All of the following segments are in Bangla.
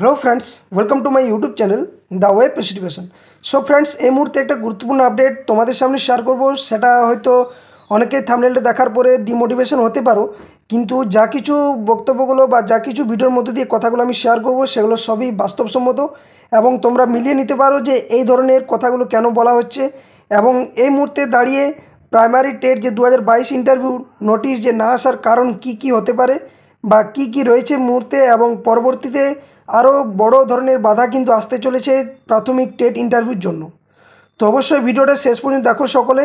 Hello friends, welcome to my YouTube channel The Web Education. So friends, এই মুহূর্তে একটা গুরুত্বপূর্ণ আপডেট তোমাদের সামনে শেয়ার করব। সেটা হয়তো অনেকেই থাম্বনেলটা দেখার পরে ডিমোটিভেশন হতে পারো, কিন্তু যা কিছু বক্তব্যগুলো বা যা কিছু ভিডিওর মধ্যে দিয়ে কথাগুলো আমি শেয়ার করব সেগুলো সবই বাস্তবসম্মত এবং তোমরা মিলিয়ে নিতে পারো যে এই ধরনের কথাগুলো কেন বলা হচ্ছে। এবং এই মুহূর্তে দাঁড়িয়ে প্রাইমারি টেট যে 2022 ইন্টারভিউ নোটিশ যে না আসার কারণ কি হতে পারে বা কি রয়েছে মুহূর্তে, এবং পরবর্তীতে আরও বড় ধরনের বাধা কিন্তু আসতে চলেছে প্রাথমিক টেট ইন্টারভিউর জন্য। তো অবশ্যই ভিডিওটা শেষ পর্যন্ত দেখো সকলে,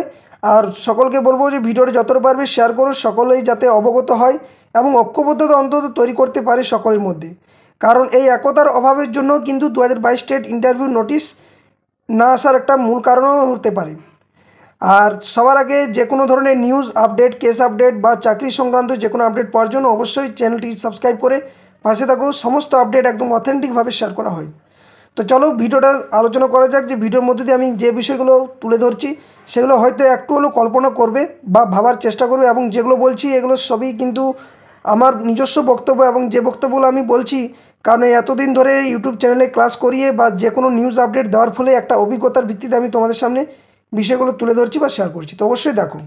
আর সকলকে বলবো যে ভিডিওটা যতটা পারবে শেয়ার করো, সকলেই যাতে অবগত হয় এবং ঐক্যবদ্ধতা অন্তত তৈরি করতে পারে সকলের মধ্যে। কারণ এই একতার অভাবের জন্য কিন্তু 2022 টেট ইন্টারভিউ নোটিশ না আসার একটা মূল কারণও হতে পারে। আর সবার আগে যে কোনো ধরনের নিউজ আপডেট, কেস আপডেট বা চাকরি সংক্রান্ত যে কোনো আপডেট পাওয়ার জন্য অবশ্যই চ্যানেলটি সাবস্ক্রাইব করে পাশে থাকো। সমস্ত আপডেট একদম অথেন্টিকভাবে শেয়ার করা হয়। তো চলো ভিডিওটা আলোচনা করা যাক। যে ভিডিওর মধ্যে দিয়ে আমি যে বিষয়গুলো তুলে ধরছি সেগুলো হয়তো একটু হলেও কল্পনা করবে বা ভাবার চেষ্টা করবে, এবং যেগুলো বলছি এগুলো সবই কিন্তু আমার নিজস্ব বক্তব্য, এবং যে বক্তব্যগুলো আমি বলছি কারণ এতদিন ধরে ইউটিউব চ্যানেলে ক্লাস করিয়ে বা যে কোনো নিউজ আপডেট দেওয়ার ফলে একটা অভিজ্ঞতার ভিত্তিতে আমি তোমাদের সামনে বিষয়গুলো তুলে ধরছি বা শেয়ার করছি। তো অবশ্যই দেখো।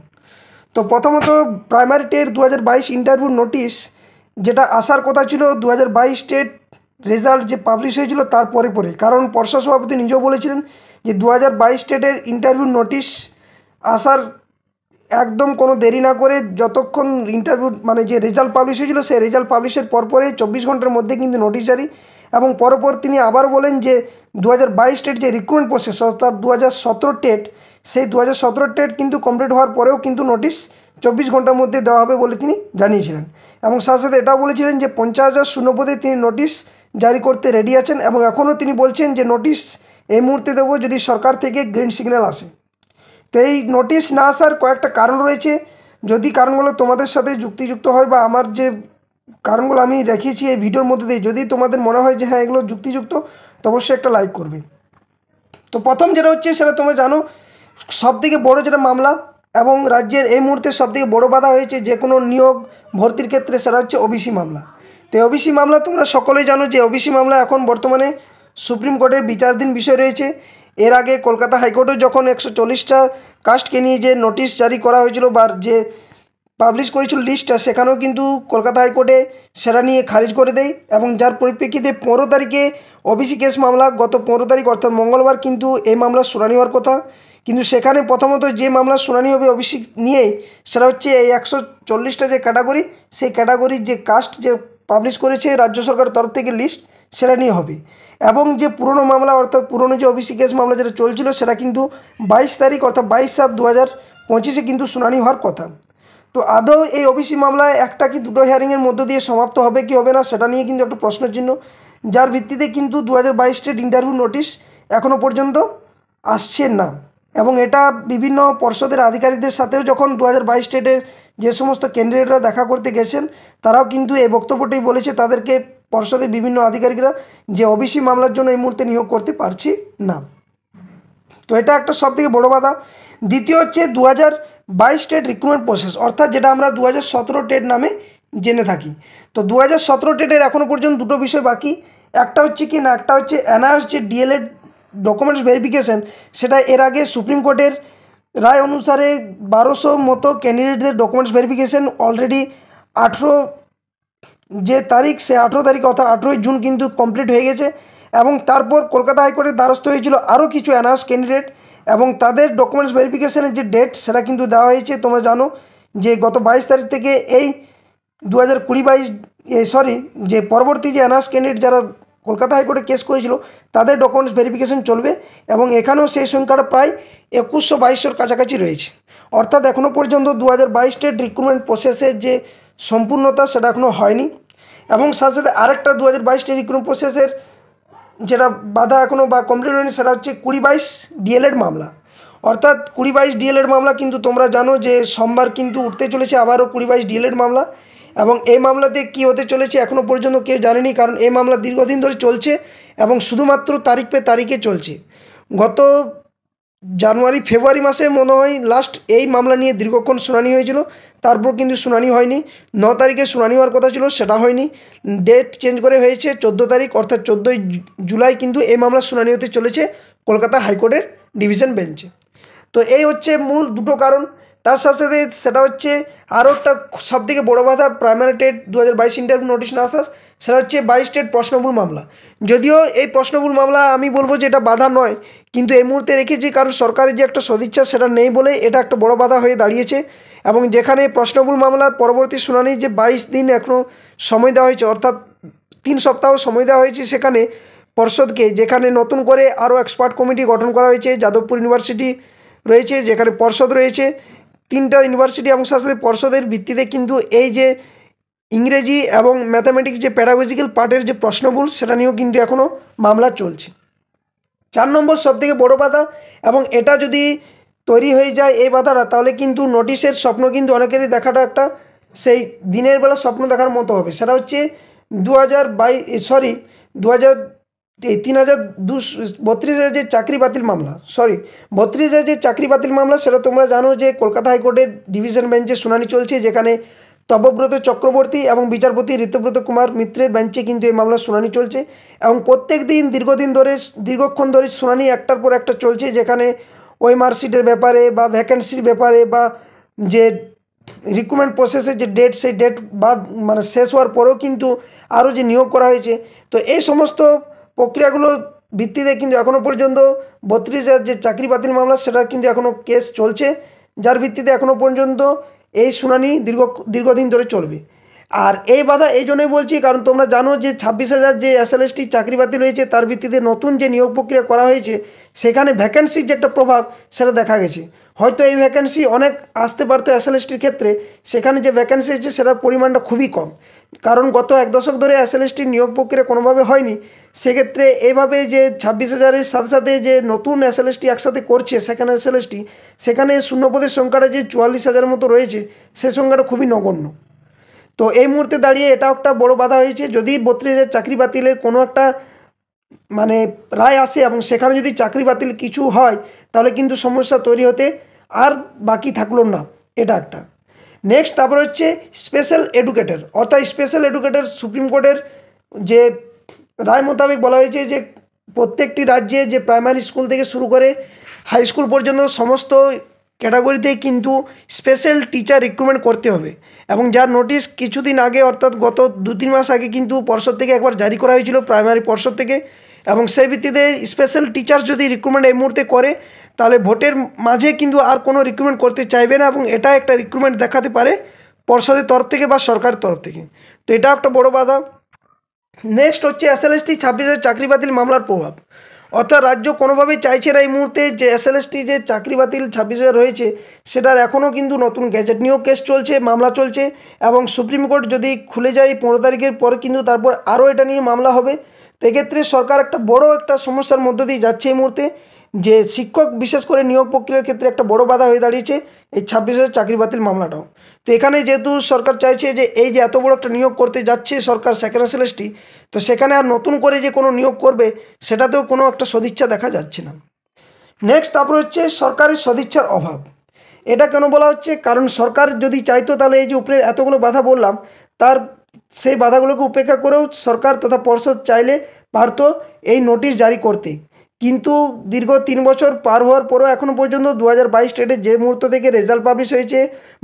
তো প্রথমত প্রাইমারি টেট 2022 ইন্টারভিউ নোটিশ যেটা আসার কথা ছিল 2022 টেট রেজাল্ট যে পাবলিশ হয়েছিল তার পরে, কারণ পর্ষদ সভাপতি নিজেও বলেছিলেন যে 2022 টেটের ইন্টারভিউ নোটিশ আসার একদম কোনো দেরি না করে যতক্ষণ ইন্টারভিউ মানে যে রেজাল্ট পাবলিশ হয়েছিল সেই রেজাল্ট পাবলিশের পরে 24 ঘন্টার মধ্যে কিন্তু নোটিশ জারি। এবং পরপর তিনি আবার বলেন যে 2022 টেট যে রিক্রুটমেন্ট প্রসেস অর্থাৎ 2017 টেট, সেই 2017 টেট কিন্তু কমপ্লিট হওয়ার পরেও কিন্তু নোটিশ 24 ঘন্টার মধ্যে দেওয়া হবে বলে তিনি জানিয়েছিলেন। এবং সাথে সাথে এটাও বলেছিলেন যে 50,000 শূন্যপদে তিনি নোটিশ জারি করতে রেডি আছেন, এবং এখনও তিনি বলছেন যে নোটিশ এই মুহূর্তে দেবো যদি সরকার থেকে গ্রিন সিগন্যাল আসে। তো এই নোটিশ না আসার কয়েকটা কারণ রয়েছে। যদি কারণগুলো তোমাদের সাথে যুক্তিযুক্ত হয় বা আমার যে কারণগুলো আমি দেখিয়েছি এই ভিডিওর মধ্যে দিয়ে যদি তোমাদের মনে হয় যে হ্যাঁ এগুলো যুক্তিযুক্ত, তো অবশ্যই একটা লাইক করবে। তো প্রথম যেটা হচ্ছে সেটা তোমরা জানো, সবথেকে বড় যেটা মামলা এবং রাজ্যের এই মুহূর্তে সবথেকে বড় বাধা হয়েছে যে কোনো নিয়োগ ভর্তির ক্ষেত্রে, সেটা হচ্ছে ওবিসি মামলা। তো ওবিসি মামলা তোমরা সকলেই জানো যে ওবিসি মামলা এখন বর্তমানে সুপ্রিম কোর্টের বিচারাধীন বিষয় রয়েছে। এর আগে কলকাতা হাইকোর্টে যখন 140টা কাস্টকে নিয়ে যে নোটিশ জারি করা হয়েছিল বা যে পাবলিশ করেছিল লিস্টটা, সেখানেও কিন্তু কলকাতা হাইকোর্টে সেটা নিয়ে খারিজ করে দেয়, এবং যার পরিপ্রেক্ষিতে 15 তারিখে ওবিসি কেস মামলা গত 15 তারিখ অর্থাৎ মঙ্গলবার কিন্তু এই মামলার শুনানি হওয়ার কথা। কিন্তু সেখানে প্রথমত যে মামলার শুনানি হবে ওবিসি নিয়েই, সেটা হচ্ছে এই 140টা যে ক্যাটাগরি, সেই ক্যাটাগরির যে কাস্ট যে পাবলিশ করেছে রাজ্য সরকারের তরফ থেকে লিস্ট, সেটা নিয়ে হবে। এবং যে পুরনো মামলা অর্থাৎ পুরনো যে ওবিসি কেস মামলা যেটা চলছিল সেটা কিন্তু 22 তারিখ অর্থাৎ 22/7/2025 কিন্তু শুনানি হওয়ার কথা। তো আদৌ এই ওবিসি মামলায় একটা কি দুটো হিয়ারিংয়ের মধ্য দিয়ে সমাপ্ত হবে কি হবে না সেটা নিয়ে কিন্তু একটা প্রশ্নচিহ্ন, যার ভিত্তিতে কিন্তু 2022 টেট ইন্টারভিউ নোটিশ এখনও পর্যন্ত আসছে না। এবং এটা বিভিন্ন পর্ষদের আধিকারিকদের সাথেও যখন 2022 টেটের যে সমস্ত ক্যান্ডিডেটরা দেখা করতে গেছেন তারাও কিন্তু এই বক্তব্যটাই বলেছে তাদেরকে পর্ষদের বিভিন্ন আধিকারিকরা, যে ওবিসি মামলার জন্য এই মুহূর্তে নিয়োগ করতে পারছি না। তো এটা একটা সবথেকে বড় বাধা। দ্বিতীয় হচ্ছে 2022 টেট রিক্রুটমেন্ট প্রসেস অর্থাৎ যেটা আমরা 2017 টেট নামে জেনে থাকি। তো 2017 টেটের এখনও পর্যন্ত দুটো বিষয় বাকি। একটা হচ্ছে কি না, একটা হচ্ছে এনআইএস যে ডিএলএড ডকুমেন্টস ভেরিফিকেশান, সেটা এর আগে সুপ্রিম কোর্টের রায় অনুসারে 1200 মতো ক্যান্ডিডেটদের ডকুমেন্টস ভেরিফিকেশান অলরেডি 18 যে তারিখ, সে 18 তারিখ অর্থাৎ 18ই জুন কিন্তু কমপ্লিট হয়ে গেছে। এবং তারপর কলকাতা হাইকোর্টের দ্বারস্থ হয়েছিল আরও কিছু অ্যানাউন্স ক্যান্ডিডেট, এবং তাদের ডকুমেন্টস ভেরিফিকেশানের যে ডেট সেটা কিন্তু দেওয়া হয়েছে। তোমরা জানো যে গত 22 তারিখ থেকে এই 2022 যে পরবর্তী যে অ্যানাউন্স ক্যান্ডিডেট যারা কলকাতা হাইকোর্টে কেস করেছিল তাদের ডকুমেন্টস ভেরিফিকেশান চলবে, এবং এখানেও সেই সংখ্যাটা প্রায় 2100-2200 কাছাকাছি রয়েছে। অর্থাৎ এখনও পর্যন্ত 2022 টেট রিক্রুটমেন্ট প্রসেসের যে সম্পূর্ণতা সেটা এখনও হয়নি। এবং সাথে সাথে আরেকটা 2022 টেট রিক্রুটমেন্ট প্রসেসের যেটা বাধা এখনও বা কমপ্লিট হয়নি সেটা হচ্ছে 2022 ডিএলএড মামলা। অর্থাৎ 2022 ডিএলএড মামলা কিন্তু তোমরা জানো যে সোমবার কিন্তু উঠতে চলেছে আবারও 2022 ডিএলএড মামলা, এবং এই মামলাতে কী হতে চলেছে এখনও পর্যন্ত কেউ জানেনি, কারণ এই মামলা দীর্ঘদিন ধরে চলছে এবং শুধুমাত্র তারিখ পে তারিখে চলছে। গত জানুয়ারি ফেব্রুয়ারি মাসে মনে হয় লাস্ট এই মামলা নিয়ে দীর্ঘক্ষণ শুনানি হয়েছিল, তারপর কিন্তু শুনানি হয়নি। 9 তারিখে শুনানি হওয়ার কথা ছিল, সেটা হয়নি, ডেট চেঞ্জ করে হয়েছে 14 তারিখ, অর্থাৎ 14ই জুলাই কিন্তু এই মামলার শুনানি হতে চলেছে কলকাতা হাইকোর্টের ডিভিশন বেঞ্চে। তো এই হচ্ছে মূল দুটো কারণ। তার সাথে সাথে সেটা হচ্ছে আরও একটা সবথেকে বড়ো বাধা প্রাইমারি টেট 2022 ইন্টারভিউ নোটিশ না আসার, সেটা হচ্ছে 22 টেট প্রশ্নভুল মামলা। যদিও এই প্রশ্নভুল মামলা আমি বলবো যে এটা বাধা নয়, কিন্তু এই মুহূর্তে রেখেছি কারণ সরকারের যে একটা সদিচ্ছা সেটা নেই বলে এটা একটা বড় বাধা হয়ে দাঁড়িয়েছে। এবং যেখানে প্রশ্নভুল মামলার পরবর্তী শুনানি যে 22 দিন এখনও সময় দেওয়া হয়েছে, অর্থাৎ 3 সপ্তাহ সময় দেওয়া হয়েছে, সেখানে পর্ষদকে, যেখানে নতুন করে আরও এক্সপার্ট কমিটি গঠন করা হয়েছে, যাদবপুর ইউনিভার্সিটি রয়েছে, যেখানে পর্ষদ রয়েছে 3টা ইউনিভার্সিটি, এবং সাথে সাথে পর্ষদের ভিত্তিতে কিন্তু এই যে ইংরেজি এবং ম্যাথামেটিক্স যে প্যাডাগজিক্যাল পার্টের যে প্রশ্নভুল সেটা নিয়েও কিন্তু এখনও মামলা চলছে। 4 নম্বর সবথেকে বড় বাধা, এবং এটা যদি তৈরি হয়ে যায় এই বাধাটা, তাহলে কিন্তু নোটিশের স্বপ্ন কিন্তু অনেকেরই দেখাটা একটা সেই দিনের বেলা স্বপ্ন দেখার মতো হবে। সেটা হচ্ছে 32,000 যে চাকরি বাতিল মামলা, 32,000 যে চাকরি বাতিল মামলা, সেটা তোমরা জানো যে কলকাতা হাইকোর্টের ডিভিশন বেঞ্চে শুনানি চলছে, যেখানে তপব্রত চক্রবর্তী এবং বিচারপতি ঋতব্রত কুমার মিত্রের বেঞ্চে কিন্তু এই মামলার শুনানি চলছে। এবং প্রত্যেক দিন দীর্ঘক্ষণ ধরে শুনানি একটার পর একটা চলছে, যেখানে ওই মার্কশিটের ব্যাপারে বা ভ্যাকেন্সির ব্যাপারে বা যে রিক্রুটমেন্ট প্রসেসের যে ডেট, সেই ডেট বাদ মানে শেষ হওয়ার পরেও কিন্তু আরও যে নিয়োগ করা হয়েছে, তো এই সমস্ত প্রক্রিয়াগুলোর ভিত্তিতে কিন্তু এখনও পর্যন্ত 32,000 যে চাকরি বাতিল মামলা সেটার কিন্তু এখনও কেস চলছে, যার ভিত্তিতে এখনও পর্যন্ত এই শুনানি দীর্ঘদিন ধরে চলবে। আর এই বাধা এই জন্যই বলছি কারণ তোমরা জানো যে 26,000 যে SLST চাকরি বাতিল হয়েছে, তার ভিত্তিতে নতুন যে নিয়োগ প্রক্রিয়া করা হয়েছে, সেখানে ভ্যাকেন্সির যে একটা প্রভাব সেটা দেখা গেছে। হয়তো এই ভ্যাকেন্সি অনেক আসতে পারতো SLSTর ক্ষেত্রে, সেখানে যে ভ্যাকেন্সি আছে সেটার পরিমাণটা খুবই কম, কারণ গত 1 দশক ধরে SLSTর নিয়োগ প্রক্রিয়া কোনোভাবে হয়নি। সেক্ষেত্রে এইভাবে যে 26,000-এর সাথে সাথে যে নতুন SLST একসাথে করছে সেখানে SLST, সেখানে শূন্যপদের সংখ্যাটা যে 44,000 মতো রয়েছে, সেই সংখ্যাটা খুবই নগণ্য। তো এই মুহূর্তে দাঁড়িয়ে এটাও একটা বড় বাধা হয়েছে। যদি 32,000 চাকরি বাতিলের কোনো একটা মানে রায় আসে এবং সেখানে যদি চাকরি বাতিল কিছু হয়, তাহলে কিন্তু সমস্যা তৈরি হতে আর বাকি থাকলো না, এটা একটা। নেক্সট তারপর হচ্ছে স্পেশাল এডুকেটর, অর্থাৎ স্পেশাল এডুকেটর সুপ্রিম কোর্টের যে রায় মোতাবেক বলা হয়েছে যে প্রত্যেকটি রাজ্যে যে প্রাইমারি স্কুল থেকে শুরু করে হাই স্কুল পর্যন্ত সমস্ত ক্যাটাগরিতেই কিন্তু স্পেশাল টিচার রিক্রুটমেন্ট করতে হবে, এবং যার নোটিশ কিছুদিন আগে অর্থাৎ গত 2-3 মাস আগে কিন্তু পর্ষদ থেকে একবার জারি করা হয়েছিল, প্রাইমারি পর্ষদ থেকে। এবং সেই ভিত্তিতে স্পেশাল টিচার যদি রিক্রুটমেন্ট এই মুহূর্তে করে, তাহলে ভোটের মাঝে কিন্তু আর কোনো রিক্রুটমেন্ট করতে চাইবে না, এবং এটা একটা রিক্রুটমেন্ট দেখাতে পারে পর্ষদের তরফ থেকে বা সরকারের তরফ থেকে। তো এটা একটা বড় বাধা। নেক্সট হচ্ছে SLST 26,000 চাকরি বাতিল মামলার প্রভাব, অর্থাৎ রাজ্য কোনোভাবেই চাইছে না এই মুহূর্তে যে SLST যে চাকরি বাতিল 26,000 রয়েছে, সেটার এখনও কিন্তু নতুন গ্যাজেট নিয়েও কেস চলছে, মামলা চলছে, এবং সুপ্রিম কোর্ট যদি খুলে যায় 15 তারিখের পর কিন্তু তারপর আরও এটা নিয়ে মামলা হবে। তো এক্ষেত্রে সরকার একটা বড় একটা সমস্যার মধ্য দিয়ে যাচ্ছে এই মুহূর্তে, যে শিক্ষক বিশেষ করে নিয়োগ প্রক্রিয়ার ক্ষেত্রে একটা বড় বাধা হয়ে দাঁড়িয়েছে এই 26,000 চাকরি বাতিল মামলাটাও। তো এখানে যেহেতু সরকার চাইছে যে এই যে এত বড় একটা নিয়োগ করতে যাচ্ছে সরকার সেকেন্ড SLST, তো সেখানে আর নতুন করে যে কোনো নিয়োগ করবে সেটাতেও কোনো একটা সদিচ্ছা দেখা যাচ্ছে না। নেক্সট তারপর হচ্ছে সরকারের সদিচ্ছার অভাব। এটা কেন বলা হচ্ছে, কারণ সরকার যদি চাইতো তাহলে এই যে উপরে এতগুলো বাধা বললাম, তার সেই বাধাগুলোকে উপেক্ষা করেও সরকার তথা পর্ষদ চাইলে পারতো এই নোটিশ জারি করতে। কিন্তু দীর্ঘ 3 বছর পার হওয়ার পরেও এখনও পর্যন্ত 2022 টেটে যে মুহূর্ত থেকে রেজাল্ট পাবলিশ হয়েছে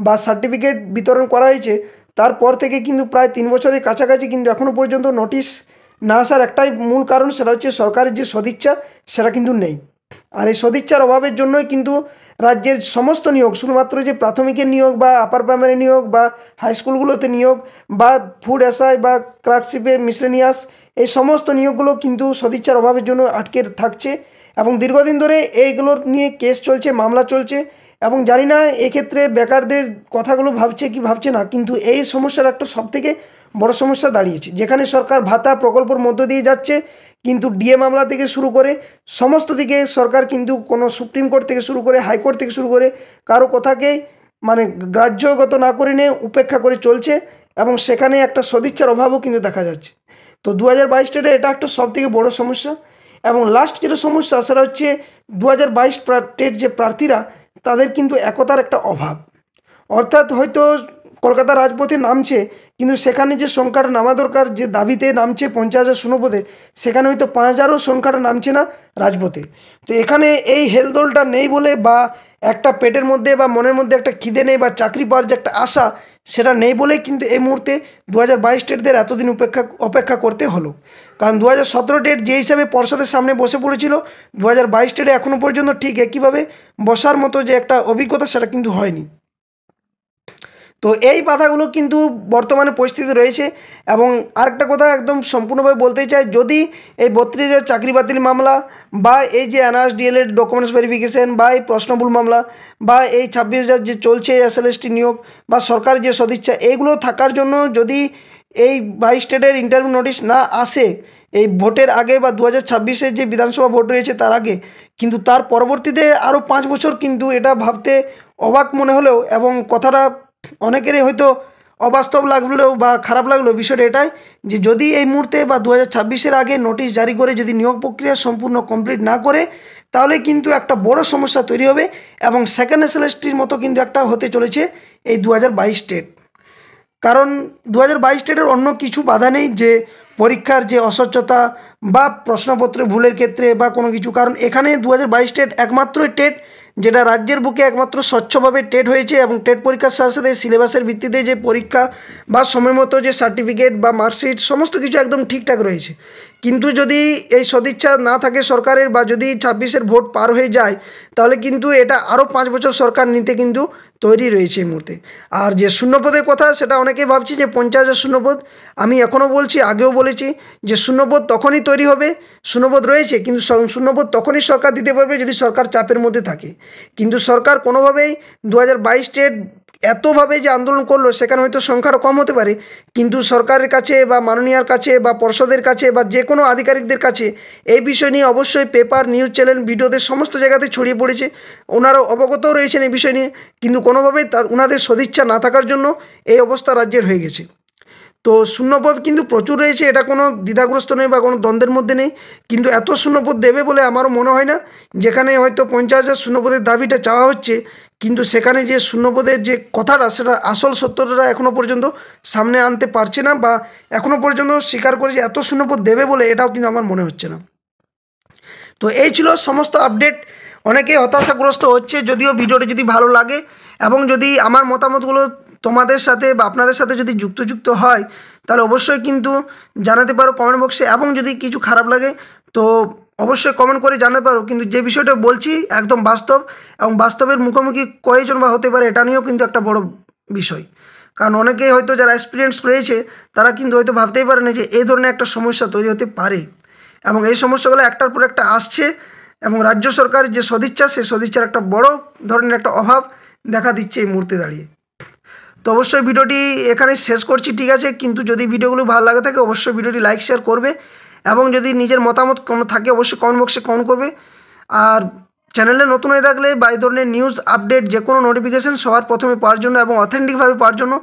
বা সার্টিফিকেট বিতরণ করা হয়েছে, তারপর থেকে কিন্তু প্রায় 3 বছরের কাছাকাছি কিন্তু এখনও পর্যন্ত নোটিশ না আসার একটাই মূল কারণ, সেটা হচ্ছে সরকারের যে সদিচ্ছা সেটা কিন্তু নেই। আর এই সদিচ্ছার অভাবের জন্যই কিন্তু রাজ্যের সমস্ত নিয়োগ, শুধুমাত্র যে প্রাথমিকের নিয়োগ বা আপার প্রাইমারি নিয়োগ বা হাই স্কুলগুলোতে নিয়োগ বা ফুড এসআই বা ক্লার্কশিপে মিসলেনিয়াস, এই সমস্ত নিয়োগগুলো কিন্তু সদিচ্ছার অভাবের জন্য আটকে থাকছে, এবং দীর্ঘদিন ধরে এইগুলোর নিয়ে কেস চলছে, মামলা চলছে। এবং জানি না এক্ষেত্রে বেকারদের কথাগুলো ভাবছে কি ভাবছে না, কিন্তু এই সমস্যার একটা সবথেকে বড় সমস্যা দাঁড়িয়েছে, যেখানে সরকার ভাতা প্রকল্পের মধ্য দিয়ে যাচ্ছে, কিন্তু ডিএ মামলা থেকে শুরু করে সমস্ত দিকে সরকার কিন্তু কোনো সুপ্রিম কোর্ট থেকে শুরু করে হাইকোর্ট থেকে শুরু করে কারো কথাকেই মানে গ্রাহ্যগত না করে নিয়ে উপেক্ষা করে চলছে, এবং সেখানে একটা সদিচ্ছার অভাবও কিন্তু দেখা যাচ্ছে। তো 2022 টেটে এটা একটা সবথেকে বড় সমস্যা। এবং লাস্ট যেটা সমস্যা সেটা হচ্ছে 2022 টেট যে প্রার্থীরা, তাদের কিন্তু একতার একটা অভাব, অর্থাৎ হয়তো কলকাতা রাজপথে নামছে, কিন্তু সেখানে যে সংখ্যাটা নামা দরকার, যে দাবিতে নামছে 50,000 শূন্যপদে, সেখানে হয়তো 5,000ও সংখ্যাটা নামছে না রাজপথে। তো এখানে এই হেলদোলটা নেই বলে, বা একটা পেটের মধ্যে বা মনের মধ্যে একটা খিদে নেই, বা চাকরি পাওয়ার যে একটা আশা সেটা নেই বলেই কিন্তু এই মুহূর্তে 2022 ডেটদের এতদিন অপেক্ষা করতে হলো। কারণ 2017 ডেট যে হিসাবে পর্ষদের সামনে বসে পড়েছিল, 2022 ডেটে এখনও পর্যন্ত ঠিক একইভাবে বসার মতো যে একটা অভিজ্ঞতা সেটা কিন্তু হয়নি। তো এই বাধাগুলো কিন্তু বর্তমানে পরিস্থিতি রয়েছে। এবং আরেকটা কথা একদম সম্পূর্ণভাবে বলতে চাই, যদি এই 32,000 চাকরি বাতিল মামলা, বা এই যে NRSDL ডকুমেন্টস ভেরিফিকেশন, বা এই প্রশ্নভুল মামলা, বা এই 26,000 যে চলছে SLST নিয়োগ, বা সরকারি যে সদিচ্ছা, এইগুলো থাকার জন্য যদি এই 22 স্টেটের ইন্টারভিউ নোটিশ না আসে এই ভোটের আগে, বা 2026-এর যে বিধানসভা ভোট রয়েছে তার আগে, কিন্তু তার পরবর্তীতে আরও 5 বছর, কিন্তু এটা ভাবতে অবাক মনে হলেও, এবং কথাটা অনেকেরই হয়তো অবাস্তব লাগলেও বা খারাপ লাগলেও, বিষয়টা এটাই যে যদি এই মুহূর্তে বা 2026-এর আগে নোটিশ জারি করে যদি নিয়োগ প্রক্রিয়া সম্পূর্ণ কমপ্লিট না করে, তাহলে কিন্তু একটা বড় সমস্যা তৈরি হবে। এবং সেকেন্ড SLSTর মতো কিন্তু একটা হতে চলেছে এই 2022 স্টেট। কারণ 2022 স্টেটের অন্য কিছু বাধা নেই, যে পরীক্ষার যে অস্বচ্ছতা বা প্রশ্নপত্রে ভুলের ক্ষেত্রে বা কোনো কিছু। কারণ এখানে 2022 স্টেট একমাত্রই টেট যেটা রাজ্যের বুকে একমাত্র স্বচ্ছভাবে টেট হয়েছে, এবং টেট পরীক্ষার সাথে সাথে সিলেবাসের ভিত্তিতে যে পরীক্ষা বা সময় মতো যে সার্টিফিকেট বা মার্কশিট সমস্ত কিছু একদম ঠিকঠাক রয়েছে। কিন্তু যদি এই সদিচ্ছা না থাকে সরকারের, বা যদি 26-এর ভোট পার হয়ে যায়, তাহলে কিন্তু এটা আরও 5 বছর সরকার নিতে কিন্তু তৈরি রয়েছে এই মুহূর্তে। আর যে শূন্যপদের কথা, সেটা অনেকেই ভাবছি যে 50,000 শূন্যপদ, আমি এখনও বলছি, আগেও বলেছি, যে শূন্যপদ তখনই তৈরি হবে, শূন্যপদ রয়েছে, কিন্তু শূন্যপদ তখনই সরকার দিতে পারবে যদি সরকার চাপের মধ্যে থাকে। কিন্তু সরকার কোনোভাবেই 2022 স্টেট এতভাবে যে আন্দোলন করলো, সেখানে হয়তো সংখ্যাটা কম হতে পারে, কিন্তু সরকারের কাছে বা মাননীয়ার কাছে বা পর্ষদের কাছে বা যে কোনো আধিকারিকদের কাছে এই বিষয় নিয়ে অবশ্যই পেপার, নিউজ চ্যানেল, ভিডিওতে সমস্ত জায়গাতে ছড়িয়ে পড়েছে, ওনারাও অবগতও রয়েছেন এই বিষয় নিয়ে, কিন্তু কোনোভাবেই ওনাদের সদিচ্ছা না থাকার জন্য এই অবস্থা রাজ্যের হয়ে গেছে। তো শূন্যপদ কিন্তু প্রচুর রয়েছে, এটা কোনো দ্বিধাগ্রস্ত নেই বা কোনো দ্বন্দ্বের মধ্যে নেই, কিন্তু এত শূন্যপদ দেবে বলে আমারও মনে হয় না। যেখানে হয়তো 50,000 শূন্যপদের দাবিটা চাওয়া হচ্ছে, কিন্তু সেখানে যে শূন্যপদের যে কথাটা, সেটা আসল সত্যটা এখনও পর্যন্ত সামনে আনতে পারছে না, বা এখনও পর্যন্ত স্বীকার করে যে এত শূন্যপদ দেবে বলে, এটাও কিন্তু আমার মনে হচ্ছে না। তো এই ছিল সমস্ত আপডেট। অনেকে হতাশাগ্রস্ত হচ্ছে, যদিও ভিডিওটি যদি ভালো লাগে এবং যদি আমার মতামতগুলো তোমাদের সাথে বা আপনাদের সাথে যদি যুক্ত হয়, তাহলে অবশ্যই কিন্তু জানাতে পারো কমেন্ট বক্সে। এবং যদি কিছু খারাপ লাগে তো অবশ্যই কমেন্ট করে জানাতে পারো। কিন্তু যে বিষয়টা বলছি একদম বাস্তব, এবং বাস্তবের মুখোমুখি কয়জন বা হতে পারে, এটা নিয়েও কিন্তু একটা বড় বিষয়। কারণ অনেকেই হয়তো যারা এক্সপিরিয়েন্স রয়েছে, তারা কিন্তু হয়তো ভাবতেই পারে না যে এই ধরনের একটা সমস্যা তৈরি হতে পারে, এবং এই সমস্যাগুলো একটার পর একটা আসছে, এবং রাজ্য সরকারের যে সদিচ্ছা, সেই সদিচ্ছার একটা বড় ধরনের একটা অভাব দেখা দিচ্ছে এই মুহূর্তে দাঁড়িয়ে। তো অবশ্যই ভিডিওটি এখানে শেষ করছি, ঠিক আছে? কিন্তু যদি ভিডিওগুলো ভালো লাগে থাকে, অবশ্যই ভিডিওটি লাইক শেয়ার করবে, এবং যদি নিজের মতামত কোনো থাকে অবশ্যই কমেন্ট বক্সে কমেন্ট করবে। আর চ্যানেলে নতুন হয়ে থাকলে বা এই ধরনের নিউজ আপডেট যে কোনো নোটিফিকেশান সবার প্রথমে পাওয়ার জন্য এবং অথেন্টিকভাবে পাওয়ার জন্য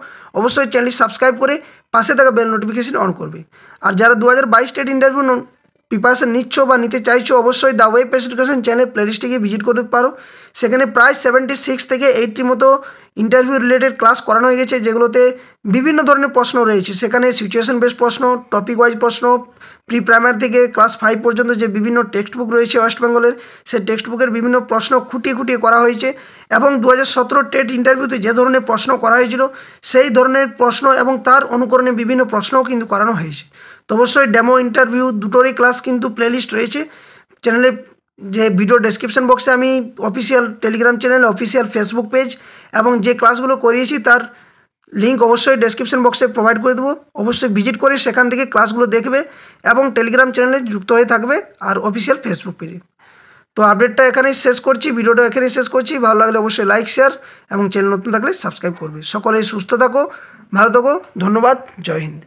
অবশ্যই চ্যানেলটি সাবস্ক্রাইব করে পাশে থাকা বেল নোটিফিকেশান অন করবে। আর যারা 2022 স্টেট ইন্টারভিউ প্রিপারেশন নিচ্ছ বা নিতে চাইছো, অবশ্যই the way pace education channel প্লেলিস্টে গিয়ে ভিজিট করতে পারো। সেখানে প্রায় 76 থেকে 80 মতো ইন্টারভিউ রিলেটেড ক্লাস করানো হয়ে গেছে, যেগুলোতে বিভিন্ন ধরনের প্রশ্ন রয়েছে। সেখানে সিচুয়েশন বেস প্রশ্ন, টপিক ওয়াইজ প্রশ্ন, প্রি প্রাইমারি থেকে ক্লাস 5 পর্যন্ত যে বিভিন্ন টেক্সট বুক রয়েছে ওয়েস্ট বেঙ্গলের, সেই টেক্সট বুকের বিভিন্ন প্রশ্ন খুঁটিয়ে খুঁটিয়ে করা হয়েছে। এবং 2017 টেট ইন্টারভিউতে যে ধরনের প্রশ্ন করা হয়েছিল, সেই ধরনের প্রশ্ন এবং তার অনুকরণে বিভিন্ন প্রশ্নও কিন্তু করানো হয়েছে। তো অবশ্যই ডেমো ইন্টারভিউ দুটোরই ক্লাস কিন্তু প্লেলিস্ট রয়েছে চ্যানেলে। যে ভিডিও ডেসক্রিপশন বক্সে আমি official Telegram channel, official Facebook page এবং যে ক্লাসগুলো করিয়েছি তার লিঙ্ক অবশ্যই ডেসক্রিপশন বক্সে প্রোভাইড করে দেবো। অবশ্যই ভিজিট করে সেখান থেকে ক্লাসগুলো দেখবে এবং টেলিগ্রাম চ্যানেলে যুক্ত হয়ে থাকবে আর অফিসিয়াল ফেসবুক পেজে। তো আপডেটটা এখানেই শেষ করছি, ভিডিওটা এখানেই শেষ করছি। ভালো লাগলে অবশ্যই লাইক শেয়ার এবং চ্যানেল নতুন থাকলে সাবস্ক্রাইব করবে। সকলেই সুস্থ থাকো, ভালো থাকো, ধন্যবাদ, জয় হিন্দ।